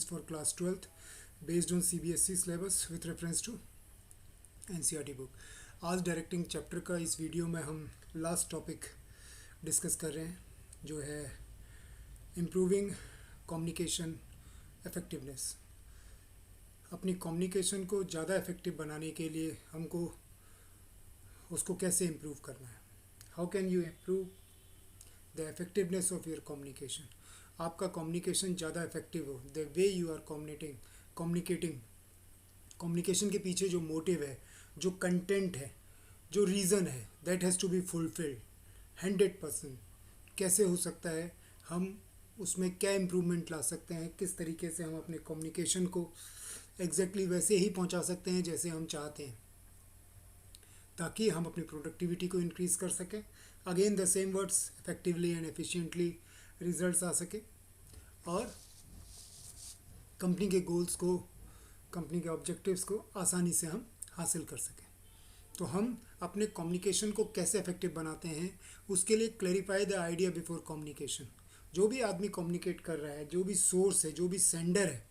for class 12th based on CBSE syllabus with reference to NCERT book. आज directing chapter का इस video में हम लास्ट टॉपिक डिस्कस कर रहे हैं जो है इम्प्रूविंग कम्युनिकेशन इफ़ेक्टिवनेस। अपनी कम्युनिकेशन को ज़्यादा इफ़ेक्टिव बनाने के लिए हमको उसको कैसे इम्प्रूव करना है। How can you improve the effectiveness of your communication. आपका कम्युनिकेशन ज़्यादा इफ़ेक्टिव हो, the way you are communicating. Communication के पीछे जो मोटिव है, जो कंटेंट है, जो रीज़न है, that has to be fulfilled 100%। कैसे हो सकता है, हम उसमें क्या इम्प्रूवमेंट ला सकते हैं, किस तरीके से हम अपने कम्युनिकेशन को एग्जैक्टली वैसे ही पहुंचा सकते हैं जैसे हम चाहते हैं, ताकि हम अपनी प्रोडक्टिविटी को इंक्रीज़ कर सकें। Again the same words, effectively and efficiently results आ सके और कंपनी के गोल्स को, कंपनी के ऑब्जेक्टिव्स को आसानी से हम हासिल कर सकें। तो हम अपने कम्युनिकेशन को कैसे इफेक्टिव बनाते हैं, उसके लिए clarify the idea before communication. जो भी आदमी कम्युनिकेट कर रहा है, जो भी सोर्स है, जो भी सेंडर है,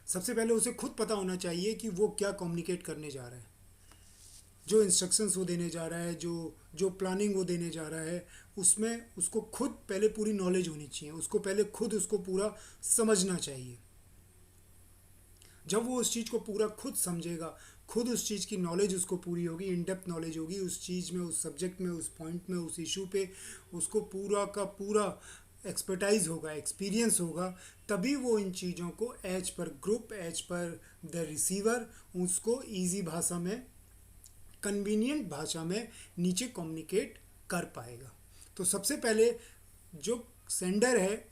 सबसे पहले उसे खुद पता होना चाहिए कि वो क्या कम्युनिकेट करने जा रहा है। जो इंस्ट्रक्शंस वो देने जा रहा है, जो प्लानिंग वो देने जा रहा है, उसमें उसको खुद पहले पूरी नॉलेज होनी चाहिए, उसको पहले खुद उसको पूरा समझना चाहिए। जब वो उस चीज़ को पूरा खुद समझेगा, खुद उस चीज़ की नॉलेज उसको पूरी होगी, इन डेप्थ नॉलेज होगी उस चीज़ में, उस सब्जेक्ट में, उस पॉइंट में, उस इशू पे उसको पूरा का पूरा एक्सपर्टाइज होगा, एक्सपीरियंस होगा, तभी वो इन चीज़ों को as per group, as per the receiver उसको ईजी भाषा में, कन्वीनियंट भाषा में नीचे कम्युनिकेट कर पाएगा। तो सबसे पहले जो सेंडर है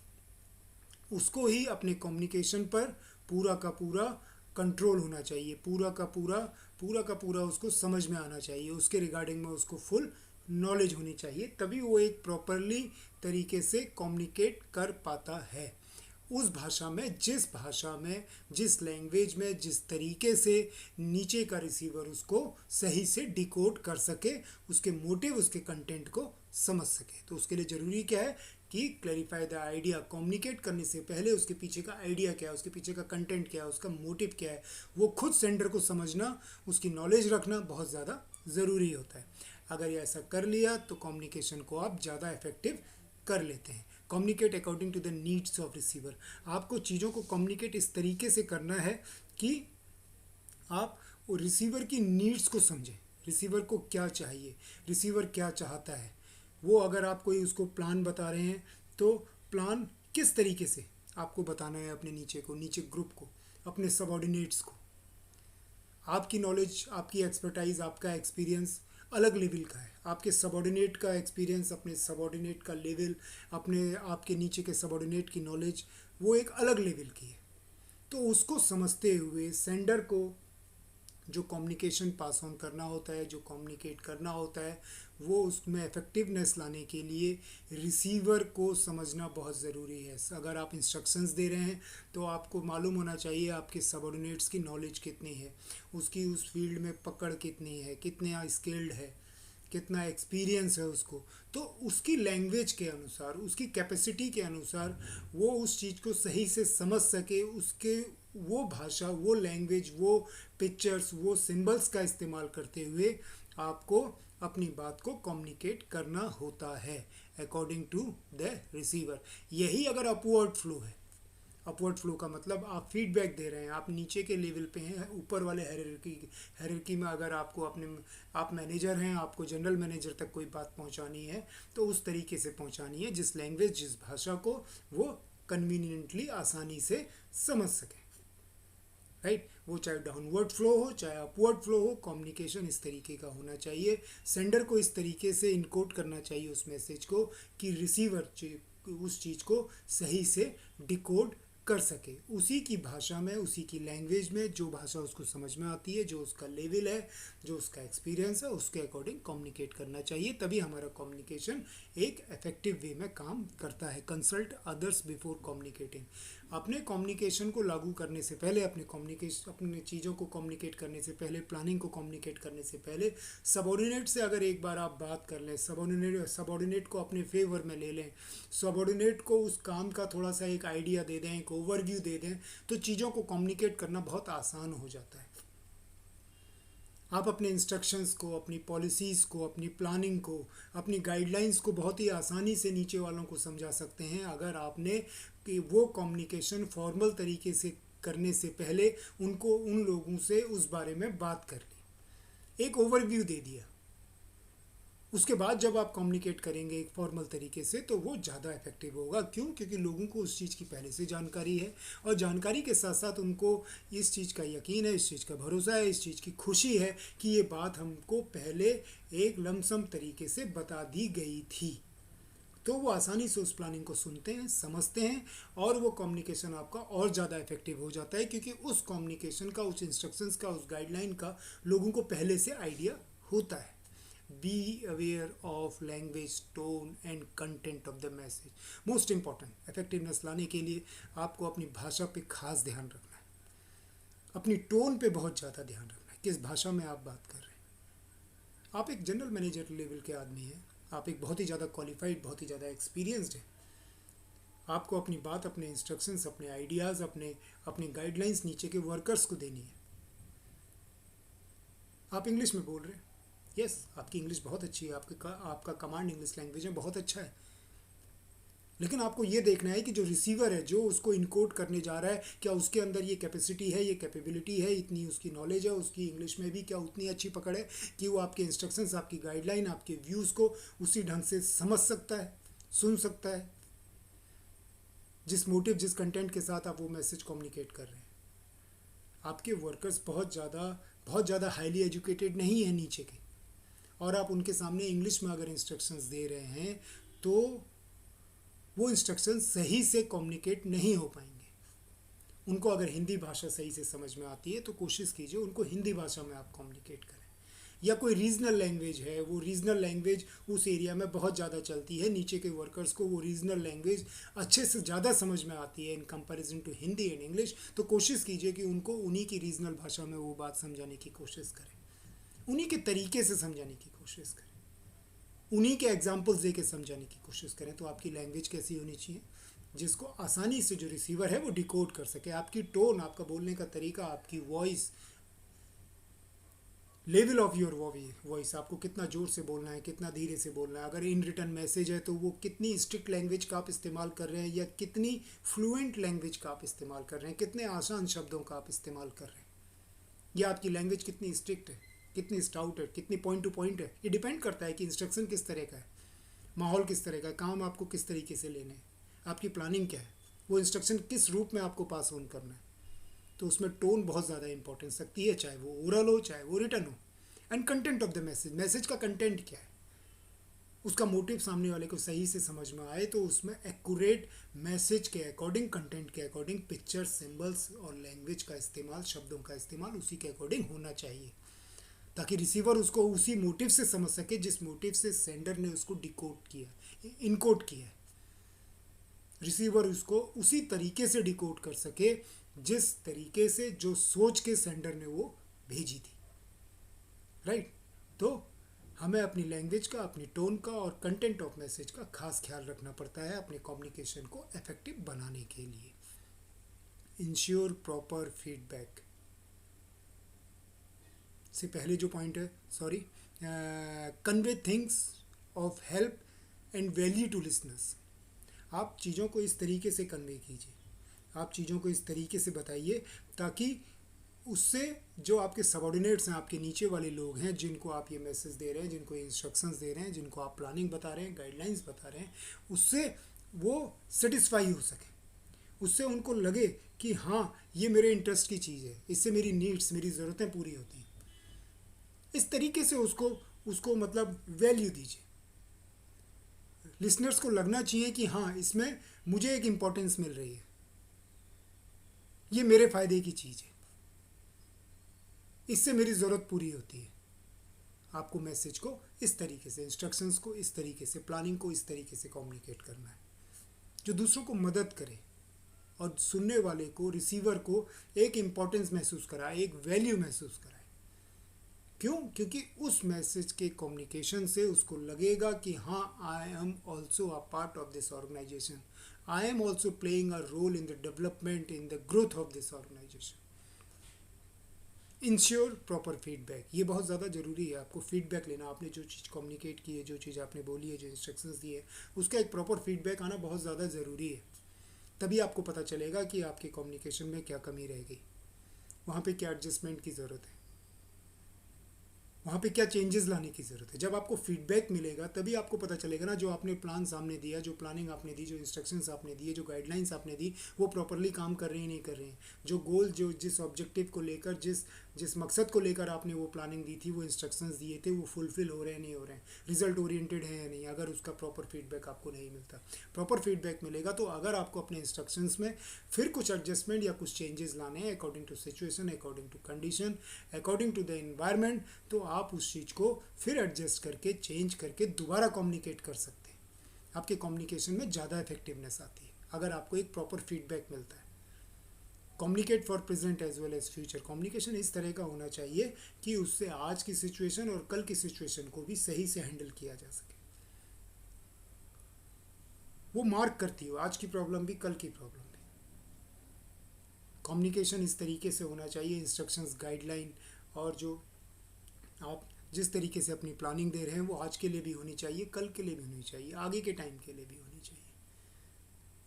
उसको ही अपने कम्युनिकेशन पर पूरा का पूरा कंट्रोल होना चाहिए, पूरा का पूरा उसको समझ में आना चाहिए, उसके रिगार्डिंग में उसको फुल नॉलेज होनी चाहिए, तभी वो एक प्रॉपरली तरीके से कम्युनिकेट कर पाता है। उस भाषा में, जिस लैंग्वेज में, जिस तरीके से नीचे का रिसीवर उसको सही से डिकोड कर सके, उसके मोटिव, उसके कंटेंट को समझ सके। तो उसके लिए ज़रूरी क्या है कि क्लैरिफाई द आइडिया। कम्युनिकेट करने से पहले उसके पीछे का आइडिया क्या है, उसके पीछे का कंटेंट क्या है, उसका मोटिव क्या है, वो खुद सेंडर को समझना, उसकी नॉलेज रखना बहुत ज़्यादा ज़रूरी होता है। अगर ये ऐसा कर लिया तो कम्युनिकेशन को आप ज़्यादा इफेक्टिव कर लेते हैं। Communicate according to the needs of receiver. आपको चीज़ों को कम्युनिकेट इस तरीके से करना है कि आप वो रिसीवर की नीड्स को समझें, रिसीवर को क्या चाहिए, रिसीवर क्या चाहता है। वो अगर आप कोई उसको प्लान बता रहे हैं तो प्लान किस तरीके से आपको बताना है अपने नीचे ग्रुप को, अपने सबऑर्डिनेट्स को। आपकी नॉलेज, आपकी एक्सपर्टाइज, आपका एक्सपीरियंस अलग लेवल का है, आपके सबऑर्डिनेट का एक्सपीरियंस, अपने सबऑर्डिनेट का लेवल, अपने आपके नीचे के सबऑर्डिनेट की नॉलेज वो एक अलग लेवल की है। तो उसको समझते हुए सेंडर को जो कम्युनिकेशन पास ऑन करना होता है, जो कम्युनिकेट करना होता है, वो उसमें इफ़ेक्टिवनेस लाने के लिए रिसीवर को समझना बहुत ज़रूरी है। अगर आप इंस्ट्रक्शंस दे रहे हैं तो आपको मालूम होना चाहिए आपके सबऑर्डिनेट्स की नॉलेज कितनी है, उसकी उस फील्ड में पकड़ कितनी है, कितना स्किल्ड है, कितना एक्सपीरियंस है उसको। तो उसकी लैंग्वेज के अनुसार, उसकी कैपेसिटी के अनुसार वो उस चीज़ को सही से समझ सके, उसके वो भाषा, वो लैंग्वेज, वो पिक्चर्स, वो सिंबल्स का इस्तेमाल करते हुए आपको अपनी बात को कम्युनिकेट करना होता है अकॉर्डिंग टू द रिसीवर। यही अगर अपवर्ड फ्लो है, अपवर्ड फ्लो का मतलब आप फीडबैक दे रहे हैं, आप नीचे के लेवल पे हैं, ऊपर वाले हायरार्की में अगर आपको आप मैनेजर हैं, आपको जनरल मैनेजर तक कोई बात पहुंचानी है तो उस तरीके से पहुंचानी है जिस लैंग्वेज, जिस भाषा को वो कन्वीनियंटली, आसानी से समझ सके, राइट। वो चाहे डाउनवर्ड फ्लो हो, चाहे अपवर्ड फ्लो हो, कम्युनिकेशन इस तरीके का होना चाहिए। सेंडर को इस तरीके से इनकोड करना चाहिए उस मैसेज को कि रिसीवर उस चीज़ को सही से डिकोड कर सके, उसी की भाषा में, उसी की लैंग्वेज में, जो भाषा उसको समझ में आती है, जो उसका लेवल है, जो उसका एक्सपीरियंस है, उसके अकॉर्डिंग कम्युनिकेट करना चाहिए। तभी हमारा कम्युनिकेशन एक इफेक्टिव वे में काम करता है। Consult others before communicating. अपने कम्युनिकेशन को लागू करने से पहले, अपनी चीज़ों को कम्युनिकेट करने से पहले, प्लानिंग को कम्युनिकेट करने से पहले सबऑर्डिनेट से अगर एक बार आप बात कर लें, सबऑर्डिनेट को अपने फेवर में ले लें, सबऑर्डिनेट को उस काम का थोड़ा सा एक आइडिया दे दें, एक ओवरव्यू दे दें तो चीज़ों को कम्युनिकेट करना बहुत आसान हो जाता है। आप अपने इंस्ट्रक्शंस को, अपनी पॉलिसीज़ को, अपनी प्लानिंग को, अपनी गाइडलाइंस को बहुत ही आसानी से नीचे वालों को समझा सकते हैं अगर आपने कि वो कम्युनिकेशन फॉर्मल तरीके से करने से पहले उनको उन लोगों से उस बारे में बात कर ली, एक ओवरव्यू दे दिया। उसके बाद जब आप कम्युनिकेट करेंगे एक फॉर्मल तरीके से तो वो ज़्यादा इफेक्टिव होगा। क्यों? क्योंकि लोगों को उस चीज़ की पहले से जानकारी है और जानकारी के साथ साथ उनको इस चीज़ का यकीन है, इस चीज़ का भरोसा है, इस चीज़ की खुशी है कि ये बात हमको पहले एक लमसम तरीके से बता दी गई थी। तो वो आसानी से उस प्लानिंग को सुनते हैं, समझते हैं और वो कम्युनिकेशन आपका और ज़्यादा इफेक्टिव हो जाता है क्योंकि उस कम्युनिकेशन का, उस इंस्ट्रक्शंस का, उस गाइडलाइन का लोगों को पहले से आइडिया होता है। Be aware of language, tone and content of the message. Most important, effectiveness लाने के लिए आपको अपनी भाषा पे खास ध्यान रखना है, अपनी टोन पे बहुत ज़्यादा ध्यान रखना है, किस भाषा में आप बात कर रहे हैं। आप एक जनरल मैनेजर लेवल के आदमी हैं, आप एक बहुत ही ज़्यादा क्वालिफाइड, बहुत ही ज़्यादा एक्सपीरियंस्ड हैं। आपको अपनी बात, अपने इंस्ट्रक्शंस, अपने आइडियाज़, अपनी गाइडलाइंस नीचे के वर्कर्स को देनी है। आप इंग्लिश में बोल रहे हैं, यस, आपकी इंग्लिश बहुत अच्छी है, आपका कमांड इंग्लिश लैंग्वेज में बहुत अच्छा है, लेकिन आपको ये देखना है कि जो रिसीवर है, जो उसको इनकोड करने जा रहा है, क्या उसके अंदर ये कैपेसिटी है, ये कैपेबिलिटी है, इतनी उसकी नॉलेज है, उसकी इंग्लिश में भी क्या उतनी अच्छी पकड़ है कि वो आपके इंस्ट्रक्शंस, आपकी गाइडलाइन, आपके व्यूज़ को उसी ढंग से समझ सकता है, सुन सकता है, जिस मोटिव, जिस कंटेंट के साथ आप वो मैसेज कम्युनिकेट कर रहे हैं। आपके वर्कर्स बहुत ज़्यादा हाईली एजुकेटेड नहीं है नीचे के, और आप उनके सामने इंग्लिश में अगर इंस्ट्रक्शंस दे रहे हैं तो वो इंस्ट्रक्शंस सही से कम्युनिकेट नहीं हो पाएंगे। उनको अगर हिंदी भाषा सही से समझ में आती है तो कोशिश कीजिए उनको हिंदी भाषा में आप कम्युनिकेट करें, या कोई रीजनल लैंग्वेज है, वो रीजनल लैंग्वेज उस एरिया में बहुत ज़्यादा चलती है, नीचे के वर्कर्स को वो रीजनल लैंग्वेज अच्छे से ज़्यादा समझ में आती है in comparison to Hindi and English, तो कोशिश कीजिए कि उनको उन्हीं की रीजनल भाषा में वो बात समझाने की कोशिश करें, उन्हीं के तरीके से समझाने की कोशिश करें, उन्हीं के एग्जाम्पल्स दे के समझाने की कोशिश करें। तो आपकी लैंग्वेज कैसी होनी चाहिए जिसको आसानी से जो रिसीवर है वो डिकोड कर सके। आपकी टोन, आपका बोलने का तरीका, आपकी voice, level of your voice, आपको कितना ज़ोर से बोलना है, कितना धीरे से बोलना है, अगर इन रिटर्न मैसेज है तो वो कितनी स्ट्रिक्ट लैंग्वेज का आप इस्तेमाल कर रहे हैं या कितनी फ्लुएंट लैंग्वेज का आप इस्तेमाल कर रहे हैं, कितने आसान शब्दों का आप इस्तेमाल कर रहे हैं, या आपकी लैंग्वेज कितनी स्ट्रिक्ट है, कितनी स्टाउट है, कितनी पॉइंट टू पॉइंट है। ये डिपेंड करता है कि इंस्ट्रक्शन किस तरह का है, माहौल किस तरह का है, काम आपको किस तरीके से लेने हैं, आपकी प्लानिंग क्या है, वो इंस्ट्रक्शन किस रूप में आपको पास ऑन करना है। तो उसमें टोन बहुत ज़्यादा इंपॉर्टेंस रखती है, चाहे वो ओरल हो चाहे वो रिटर्न हो। And content of the message, message का कंटेंट क्या है, उसका मोटिव सामने वाले को सही से समझ में आए तो उसमें एक्यूरेट मैसेज के अकॉर्डिंग, कंटेंट के अकॉर्डिंग पिक्चर, सिंबल्स और लैंग्वेज का इस्तेमाल, शब्दों का इस्तेमाल उसी के अकॉर्डिंग होना चाहिए, ताकि रिसीवर उसको उसी मोटिव से समझ सके जिस मोटिव से सेंडर ने उसको डिकोड किया, इनकोड किया है। रिसीवर उसको उसी तरीके से डिकोड कर सके जिस तरीके से, जो सोच के सेंडर ने वो भेजी थी, राइट। तो हमें अपनी लैंग्वेज का, अपनी टोन का और कंटेंट ऑफ मैसेज का खास ख्याल रखना पड़ता है अपने कम्युनिकेशन को इफेक्टिव बनाने के लिए। इंश्योर प्रॉपर फीडबैक से पहले जो पॉइंट है, sorry, convey things of help and value to listeners. आप चीज़ों को इस तरीके से कन्वे कीजिए, आप चीज़ों को इस तरीके से बताइए ताकि उससे जो आपके सबऑर्डिनेट्स हैं, आपके नीचे वाले लोग हैं जिनको आप ये मैसेज दे रहे हैं, जिनको इंस्ट्रक्शंस दे रहे हैं, जिनको आप प्लानिंग बता रहे हैं, गाइडलाइंस बता रहे हैं, उससे वो सेटिस्फाई हो सके, उससे उनको लगे कि हाँ ये मेरे इंटरेस्ट की चीज़ है, इससे मेरी नीड्स, मेरी ज़रूरतें पूरी होती हैं। इस तरीके से उसको मतलब वैल्यू दीजिए। लिसनर्स को लगना चाहिए कि हाँ इसमें मुझे एक इम्पोर्टेंस मिल रही है, ये मेरे फ़ायदे की चीज़ है, इससे मेरी ज़रूरत पूरी होती है। आपको मैसेज को इस तरीके से, इंस्ट्रक्शंस को इस तरीके से, प्लानिंग को इस तरीके से कम्युनिकेट करना है जो दूसरों को मदद करे और सुनने वाले को, रिसीवर को एक इम्पोर्टेंस महसूस कराए, एक वैल्यू महसूस कराए। क्यों? क्योंकि उस मैसेज के कम्युनिकेशन से उसको लगेगा कि हाँ, I am also a part of this organisation, I am also playing a role in the development, in the growth of this organisation. Ensure proper feedback, ये बहुत ज़्यादा ज़रूरी है। आपको फीडबैक लेना, आपने जो चीज़ कम्युनिकेट की है, जो चीज़ आपने बोली है, जो इंस्ट्रक्शंस दिए, उसका एक प्रॉपर फीडबैक आना बहुत ज़्यादा ज़रूरी है। तभी आपको पता चलेगा कि आपके कम्युनिकेशन में क्या कमी रहेगी, वहाँ पे क्या एडजस्टमेंट की ज़रूरत है, वहाँ पे क्या चेंजेस लाने की ज़रूरत है। जब आपको फीडबैक मिलेगा तभी आपको पता चलेगा ना, जो आपने प्लान सामने दिया, जो प्लानिंग आपने दी, जो इंस्ट्रक्शंस आपने दिए, जो गाइडलाइंस आपने दी, वो प्रॉपरली काम कर रहे हैं नहीं कर रहे हैं। जो गोल, जो जिस ऑब्जेक्टिव को लेकर, जिस जिस मकसद को लेकर आपने वो प्लानिंग दी थी, वो इंस्ट्रक्शंस दिए थे, वो फुलफिल हो रहे हैं नहीं हो रहे हैं, रिजल्ट ओरिएंटेड है या नहीं, अगर उसका प्रॉपर फीडबैक आपको नहीं मिलता। प्रॉपर फीडबैक मिलेगा तो अगर आपको अपने इंस्ट्रक्शंस में फिर कुछ एडजस्टमेंट या कुछ चेंजेस लाने हैं according to situation, according to condition, according to the environment, तो आप उस चीज़ को फिर एडजस्ट करके, चेंज करके दोबारा कम्युनिकेट कर सकते हैं। आपके कम्युनिकेशन में ज़्यादा इफेक्टिवनेस आती है अगर आपको एक प्रॉपर फीडबैक मिलता है। Communicate for present as well as future, communication इस तरह का होना चाहिए कि उससे आज की सिचुएशन और कल की सिचुएशन को भी सही से हैंडल किया जा सके। वो मार्क करती हो आज की प्रॉब्लम भी, कल की प्रॉब्लम भी। कम्युनिकेशन इस तरीके से होना चाहिए, इंस्ट्रक्शंस, गाइडलाइन, और जो आप जिस तरीके से अपनी प्लानिंग दे रहे हैं वो आज के लिए भी होनी चाहिए, कल के लिए भी होनी चाहिए, आगे के टाइम के लिए भी होनी चाहिए।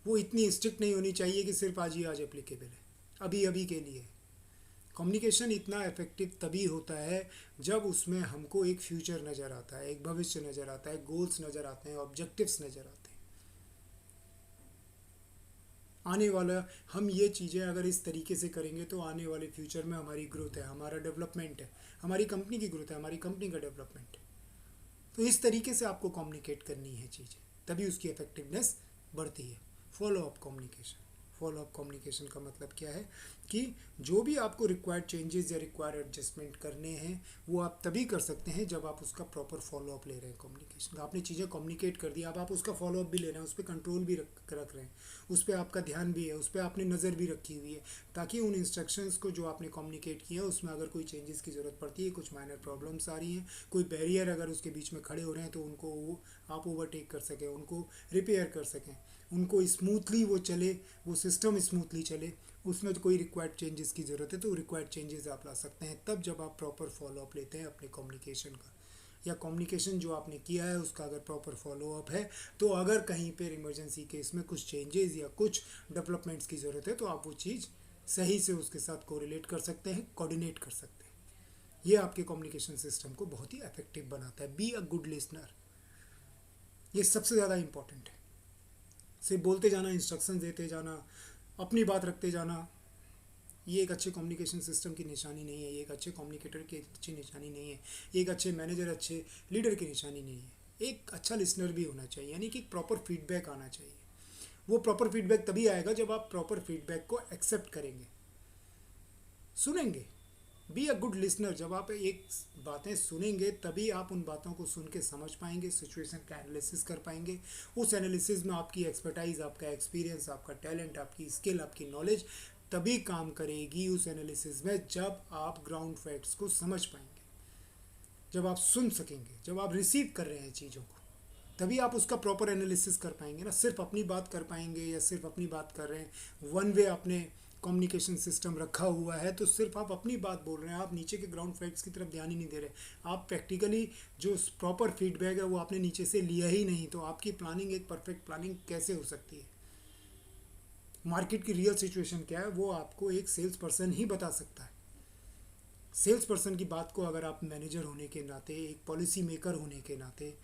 वो इतनी स्ट्रिक्ट नहीं होनी चाहिए कि सिर्फ आज ही आज एप्लीकेबल है, अभी अभी के लिए। कम्युनिकेशन इतना इफेक्टिव तभी होता है जब उसमें हमको एक फ्यूचर नज़र आता है, एक भविष्य नज़र आता है, गोल्स नज़र आते हैं, ऑब्जेक्टिव्स नज़र आते हैं। आने वाला, हम ये चीज़ें अगर इस तरीके से करेंगे तो आने वाले फ्यूचर में हमारी ग्रोथ है, हमारा डेवलपमेंट है, हमारी कंपनी की ग्रोथ है, हमारी कंपनी का डेवलपमेंट है। तो इस तरीके से आपको कम्युनिकेट करनी है चीज़ें, तभी उसकी इफेक्टिवनेस बढ़ती है। Follow up communication, follow up communication का मतलब क्या है कि जो भी आपको रिक्वायर्ड चेंजेस या रिक्वायर्ड एडजस्टमेंट करने हैं वो आप तभी कर सकते हैं जब आप उसका प्रॉपर फॉलो अप ले रहे हैं कम्युनिकेशन का। आपने चीज़ें कम्युनिकेट कर दी, अब आप उसका फॉलो अप भी ले रहे हैं, उस पर कंट्रोल भी रख रहे हैं, उस पर आपका ध्यान भी है, उस पर आपने नज़र भी रखी हुई है, ताकि उन इंस्ट्रक्शंस को जो आपने कम्युनिकेट किया है उसमें अगर कोई चेंजेस की ज़रूरत पड़ती है, कुछ माइनर प्रॉब्लम्स आ रही हैं, कोई बैरियर अगर उसके बीच में खड़े हो रहे हैं, तो उनको वो आप ओवरटेक कर सकें, उनको रिपेयर कर सकें, उनको स्मूथली वो चले, वो सिस्टम स्मूथली चले। उसमें तो कोई रिक्वायर्ड चेंजेस की ज़रूरत है तो रिक्वायर्ड चेंजेस आप ला सकते हैं, तब जब आप प्रॉपर फॉलो अप लेते हैं अपने कम्युनिकेशन का, या कम्युनिकेशन जो आपने किया है उसका अगर प्रॉपर फॉलो अप है, तो अगर कहीं पर इमरजेंसी केस में कुछ चेंजेस या कुछ डेवलपमेंट्स की ज़रूरत है तो आप वो चीज़ सही से उसके साथ कोरिलेट कर सकते हैं, कोऑर्डिनेट कर सकते हैं। ये आपके कम्युनिकेशन सिस्टम को बहुत ही इफेक्टिव बनाता है। बी अ गुड लिसनर, ये सबसे ज़्यादा इंपॉर्टेंट है। सिर्फ बोलते जाना, इंस्ट्रक्शन देते जाना, अपनी बात रखते जाना, ये एक अच्छे कम्युनिकेशन सिस्टम की निशानी नहीं है, ये एक अच्छे कम्युनिकेटर की अच्छी निशानी नहीं है, ये एक अच्छे मैनेजर, अच्छे लीडर की निशानी नहीं है। एक अच्छा लिसनर भी होना चाहिए, यानी कि प्रॉपर फीडबैक आना चाहिए। वो प्रॉपर फीडबैक तभी आएगा जब आप प्रॉपर फीडबैक को एक्सेप्ट करेंगे, सुनेंगे। बी अ गुड लिसनर, जब आप एक बातें सुनेंगे तभी आप उन बातों को सुन के समझ पाएंगे, सिचुएशन का एनालिसिस कर पाएंगे। उस एनालिसिस में आपकी एक्सपर्टाइज, आपका एक्सपीरियंस, आपका टैलेंट, आपकी स्किल, आपकी नॉलेज तभी काम करेगी उस एनालिसिस में जब आप ग्राउंड फैक्ट्स को समझ पाएंगे, जब आप सुन सकेंगे, जब आप रिसीव कर रहे हैं चीज़ों को, तभी आप उसका प्रॉपर एनालिसिस कर पाएंगे ना। सिर्फ अपनी बात कर पाएंगे या सिर्फ अपनी बात कर रहे हैं, वन वे आपने कम्युनिकेशन सिस्टम रखा हुआ है तो सिर्फ आप अपनी बात बोल रहे हैं, आप नीचे के ग्राउंड फैक्ट्स की तरफ ध्यान ही नहीं दे रहे। आप प्रैक्टिकली जो प्रॉपर फीडबैक है वो आपने नीचे से लिया ही नहीं, तो आपकी प्लानिंग एक परफेक्ट प्लानिंग कैसे हो सकती है? मार्केट की रियल सिचुएशन क्या है वो आपको एक सेल्स पर्सन ही बता सकता है। सेल्स पर्सन की बात को अगर आप मैनेजर होने के नाते, एक पॉलिसी मेकर होने के नाते,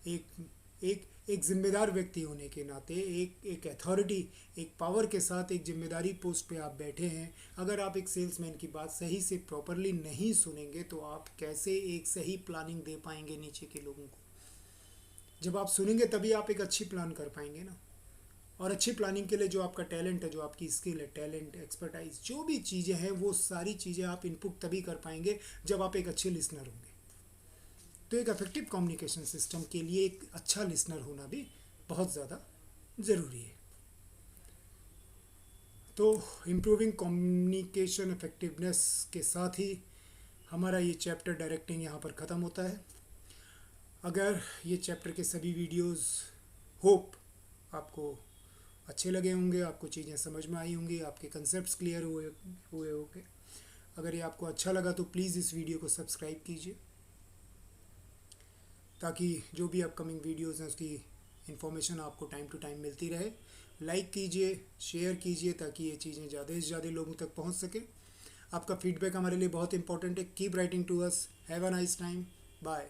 एक एक जिम्मेदार व्यक्ति होने के नाते, एक अथॉरिटी, एक पावर के साथ एक जिम्मेदारी पोस्ट पे आप बैठे हैं, अगर आप एक सेल्समैन की बात सही से प्रॉपरली नहीं सुनेंगे तो आप कैसे एक सही प्लानिंग दे पाएंगे नीचे के लोगों को? जब आप सुनेंगे तभी आप एक अच्छी प्लान कर पाएंगे ना। और अच्छी प्लानिंग के लिए जो आपका टैलेंट है, जो आपकी स्किल है, टैलेंट, एक्सपर्टाइज, जो भी चीज़ें हैं वो सारी चीज़ें आप इनपुट तभी कर पाएंगे जब आप एक अच्छे लिसनर होंगे। तो एक इफेक्टिव कम्युनिकेशन सिस्टम के लिए एक अच्छा लिसनर होना भी बहुत ज़्यादा ज़रूरी है। तो इम्प्रूविंग कम्युनिकेशन इफेक्टिवनेस के साथ ही हमारा ये चैप्टर डायरेक्टिंग यहाँ पर ख़त्म होता है। अगर ये चैप्टर के सभी वीडियोस होप आपको अच्छे लगे होंगे, आपको चीज़ें समझ में आई होंगी, आपके कंसेप्ट्स क्लियर हुए होंगे। अगर ये आपको अच्छा लगा तो प्लीज़ इस वीडियो को सब्सक्राइब कीजिए, ताकि जो भी अपकमिंग वीडियोस हैं उसकी इन्फॉर्मेशन आपको टाइम टू टाइम मिलती रहे। लाइक कीजिए, शेयर कीजिए, ताकि ये चीज़ें ज़्यादा से ज़्यादा लोगों तक पहुंच सके। आपका फीडबैक हमारे लिए बहुत इंपॉर्टेंट है। Keep writing to us. Have a nice time. Bye.